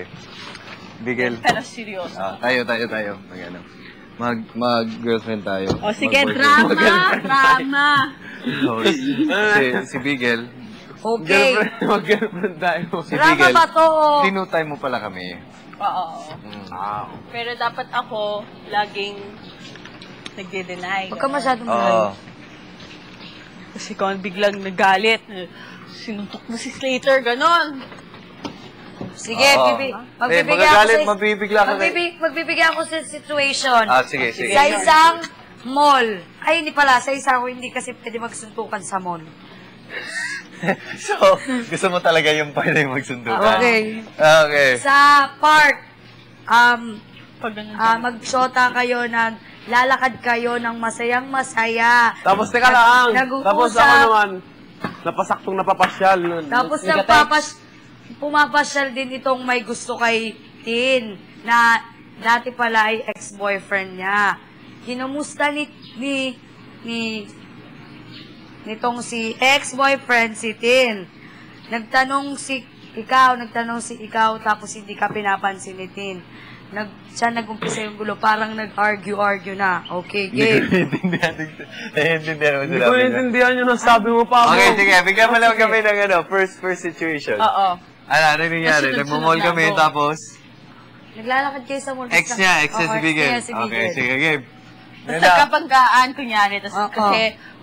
sige. Bigel. Pero seryoso. Tayo. Mag-girlfriend tayo. O sige, drama. Si Bigel. Okay. Mag-girlfriend tayo. Si Drama Bigel. ba to? Tinutay mo pala kami. Oo. Pero dapat ako laging nagde-deny. Huwag ka masyadong malayo. Kasi kung biglang nagalit, sinuntok mo si Slater, ganon. Sige, magbibigyan ako sa situation. Sige. Sa isang mall. Ay, hindi pala. Sa isang hindi kasi pwede magsuntukan sa mall. So, gusto mo talaga yung pwede magsuntukan? Okay. Okay. Sa park, mag-shota kayo, lalakad kayo ng masayang-masaya. Tapos, teka lang. Tapos ako naman, napasaktong napapasyal. Tapos pumapasyal din itong may gusto kay Tin, na dati pala ay ex-boyfriend niya. Kinumusta nitong si ex-boyfriend si Tin. Nagtanong si ikaw, tapos hindi ka pinapansin ni Tin. Siya nag-umpisa yung gulo, parang nag-argue na. Okay, game. Naiintindihan mo Hindi ko naiintindihan yung nasabi mo pa ako. Okay, sige. Bigyan mo lang kami ng first situation. Oo. Ano nangyari? Nagmamall kami, tapos? Naglalakad kayo sa mall. Ex niya si Bigel. Okay, sige, game. Basta kapanggaan, kunyari, kasi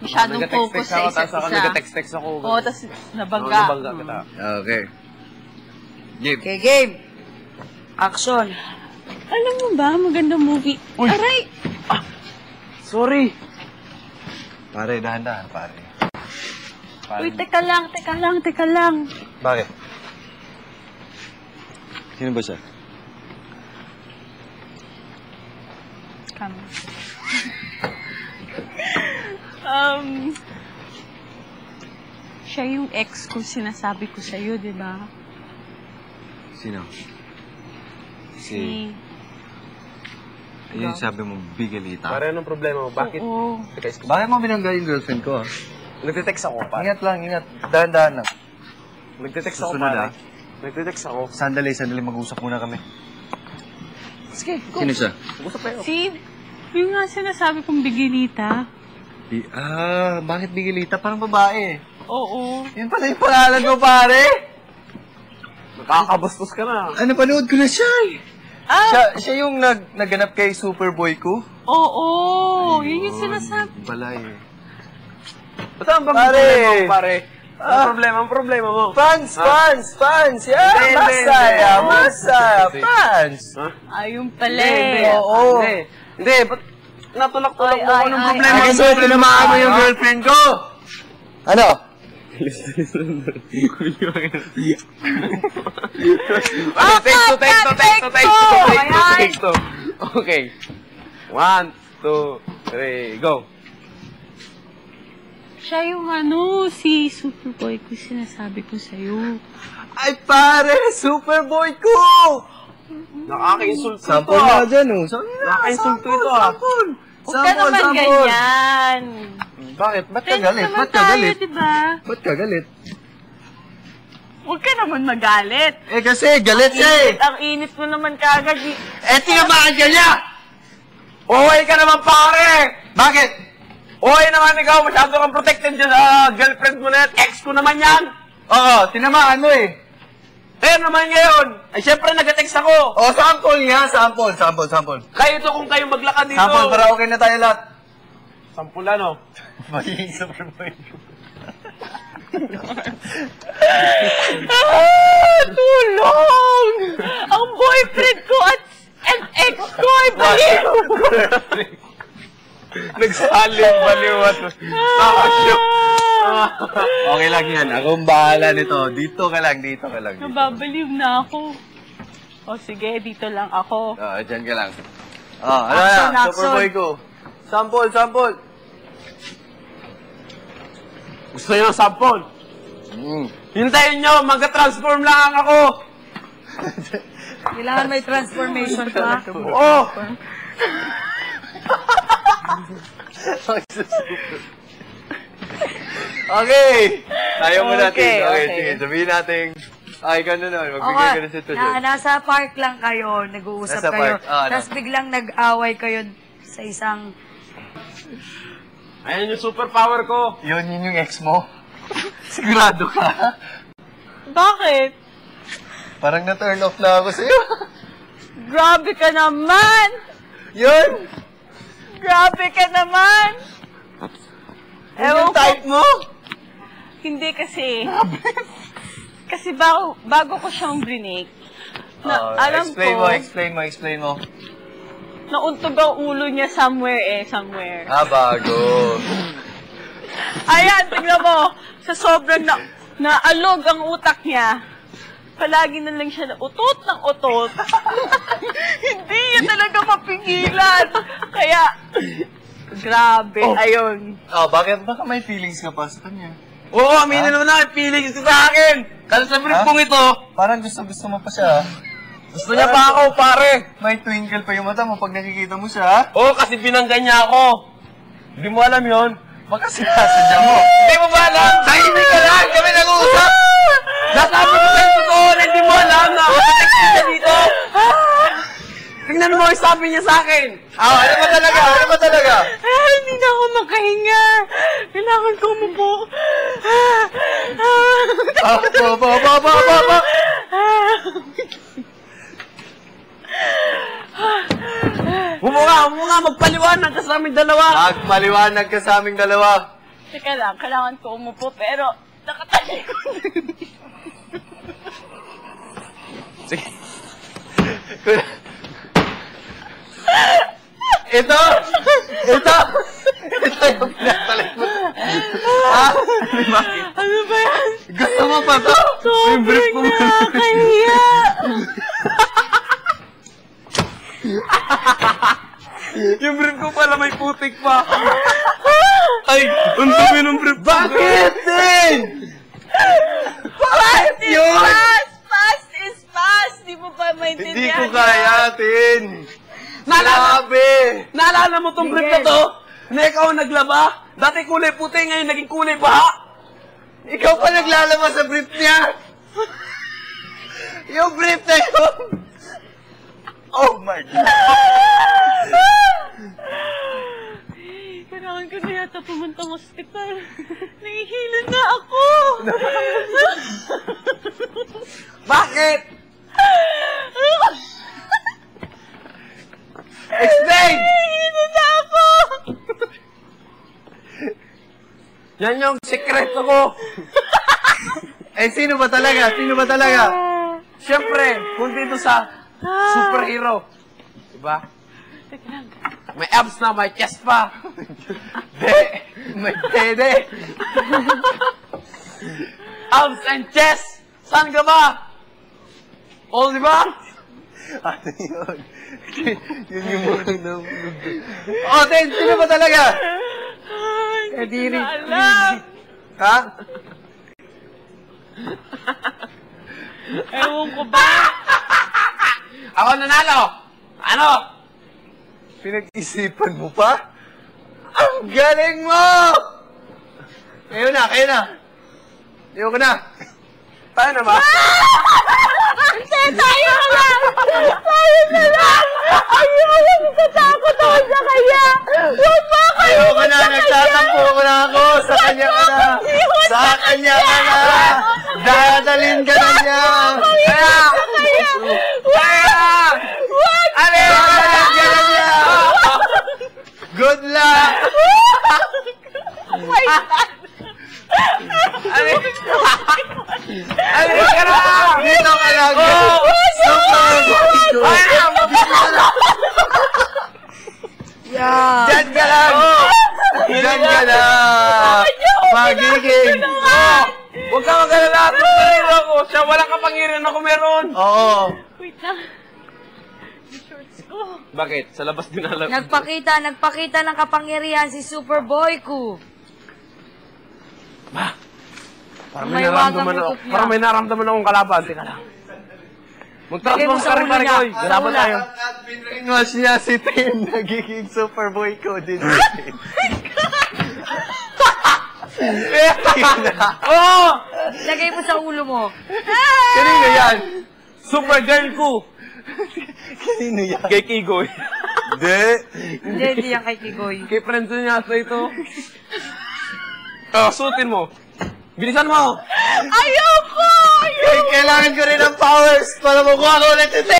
masyadong focus sa isa't isa. Nag-text ako. Oo, tapos nabangga. Okay. Game. Okay, game. Action. Alam mo ba, magandang movie. Uy! Aray! Sorry. Pare, dahan-dahan, pare. Uy, teka lang. Bakit? Sino ba siya? Come. Siya yung ex ko, sinasabi ko sa'yo, di ba? Sino? Ayun, sabi mo, Bigelita. Pare, anong problema mo? Bakit? Oo. Bakit mo binangga yung girlfriend ko, Nagte-text ako, pare. Ingat lang. Dahan-dahan lang. Nagte-text ako, Susunod, pare. Nagte-text ako. Sandali. Mag-usap muna kami. Sige, go. Sino siya? Mag-usap kayo. Yung nga sinasabi kong Bigilita. Bakit Bigelita? Parang babae. Oo. Yun pala yung pangalan mo, pare. Nakakabastos ka na. Panood ko na siya eh. Siya yung nagganap kay Superboy ko? Oo. Yun yung sinasabi. Pala eh. Basta ang problema mo, pare? Ang problema mo? Fans! Yeah, masaya! Fans! Ayun pala eh. Oo. Hindi, ba't natulak-tulak mo? Anong problema mo? Kasi tinamaan mo yung girlfriend ko! Ano? Text to. Okay. 1, 2, 3, go. Siya yung si Superboy ko, sinasabi ko sa'yo. Ay pare! Superboy ko! Nakaka-insulto ito, Sample na dyan, oh. Nakaka-insulto ito, Sample! Huwag ka naman ganyan. Bakit? Ba't ka Friends galit? naman Ba't ka tayo, galit? diba? Ba't ka galit? Huwag ka naman magalit. Kasi galit siya eh! Ang init mo naman kagad. Tinamaan ka niya! Oy ka naman, pare! Bakit? Oy naman ikaw, masyado kang protected dyan sa girlfriend mo na yan. Ex ko naman yan! Oo, tinamaan mo eh. Naman ngayon! Ay, syempre nag-text ako! Sample nga, sample. Kayo to kung kayo maglakad dito. Sample para okay na tayo lahat. Sample ano? Magiging Superboy. Tulong! Ang boyfriend ko at ex ko ay baliw! Nagsalim-baliw at Okay lang yan. Akong bahala nito. Dito ka lang. Nababaliw na ako. O sige, dito lang ako. Dyan ka lang. Ano na? Superboy ko. Sample. Gusto nyo ng sample? Hintayin nyo, mag-transform lang ako! Kailangan may transformation pa. Oo! Okay! Tayo mo natin. Okay. Sige, sabihin natin. Ay, gano'n naman. Magbigay ka ng sitwasyon. Nasa park lang kayo, nag-uusap Nasa kayo. park, ano? Tapos biglang nag-away kayo sa isang... Ayan yung superpower ko. Yun yung ex mo? Sigurado ka? Bakit? Parang na-turn off na ako sa'yo. Grabe ka naman! Yun! Grabe ka naman! Yun yung type mo? Hindi kasi. Kasi bago ko siyang brinik, alam Explain mo. nauntog ang ulo niya somewhere. Bago. Ayan, tingnan mo. Sa sobrang naalog ang utak niya, palagi na lang siya na utot ng utot. Hindi niya talaga mapigilan. Kaya, grabe, ayun. Bakit? Baka may feelings ka pa sa kanya. Oo, aminin naman na, feelings ko sa akin. Kasi sa brief kong ito, Parang gusto mo pa siya. gusto niya pa ako, pare. May twinkle pa yung mata mo pag nakikita mo siya. Oo, kasi binangga niya ako. Hindi mo alam yon. Baka sinasadya mo. Hindi mo ba alam? Tahimik ka lang, kami nag-uusap. Nasabi ko sa'yo totoo na hindi mo alam na ako siya dito. Tingnan mo yung sabi niya sa akin. Ano ba talaga? Hindi na ako makahinga. Kailangan ko umupo. Huwag nga, magpaliwanag ka sa aming dalawa. Magpaliwanag ka sa aming dalawa. Teka lang, kailangan ko umupo, pero nakatalikod. Sige. Ito yung pinatalik mo. Ano ba yan? Gusto mo pa to? Sobrang nakakahiya. Yung brief ko pala may putik pa. Ay, ang dumi ng brief. Bakit din? Past is yun? past! Past is past! Di mo pa maintindihan. Hindi ko kaya, Tin. Grabe. Naalala mo tong brief na to? Na ikaw ang naglaba? Dati kulay puti, ngayon naging kulay baha. Ikaw pa naglalabas sa brief niya. Yung brief na yun. Oh my God. Kailangan ko na yata pumuntang ospital. Nahihilo na ako. Bakit? Explain! Nahihilo na ako. Yan yung sekreto ko. Sino ba talaga? Siyempre, kung dito sa superhero. Diba? Teka lang. May abs na, may chest pa. May dede. Abs and chest! Saan ka ba? O, diba? Ano yun? Yun yung mga Tin, sino ba talaga? Hindi ko na alam. Ha? Ewan ko ba? Ako nanalo! Ano? Pinag-isipan mo pa? Ang galing mo! Kayo na. Ayoko na. Tayo na ba? Hindi, tayo na lang! Tayo na lang! Ayoko, natatakot ako sa kanya! Huwag ba kayo Ayoko na, nagtatampo ko na ako. Sa kanya ka na. Dadalhin ka na niya. Kaya! Dadalhin ka na niya. Good luck! Oh my God! Ano ka na? Dito ka lang. Diyan ka lang. Diyan ka lang. Magiging. Huwag ka mag-alala. Tumarino ako. Siya, walang kapangyarihan ako meron. Oo. Wait lang. Yung shorts ko. Bakit? Sa labas din alam. Nagpakita ng kapangyarihan si Superboy ko. Parang may naramdaman ako. Parang may naramdaman akong kalaban. Teka lang. Mag-transform ka rin, pare ko. Galaban tayo. At pinrainwash niya si Tin. Nagiging Superboy ko din. Oo! Lagay mo sa ulo mo. Kanino yan? Super girl ko. Kanino yan? Kay Kigoy. Hindi. Hindi yan kay Kigoy. Kay friends niya sa ito. Suotin mo. Bilisan mo. Ayoko! Kailangan ko rin ng powers para makuha ko ulit ito.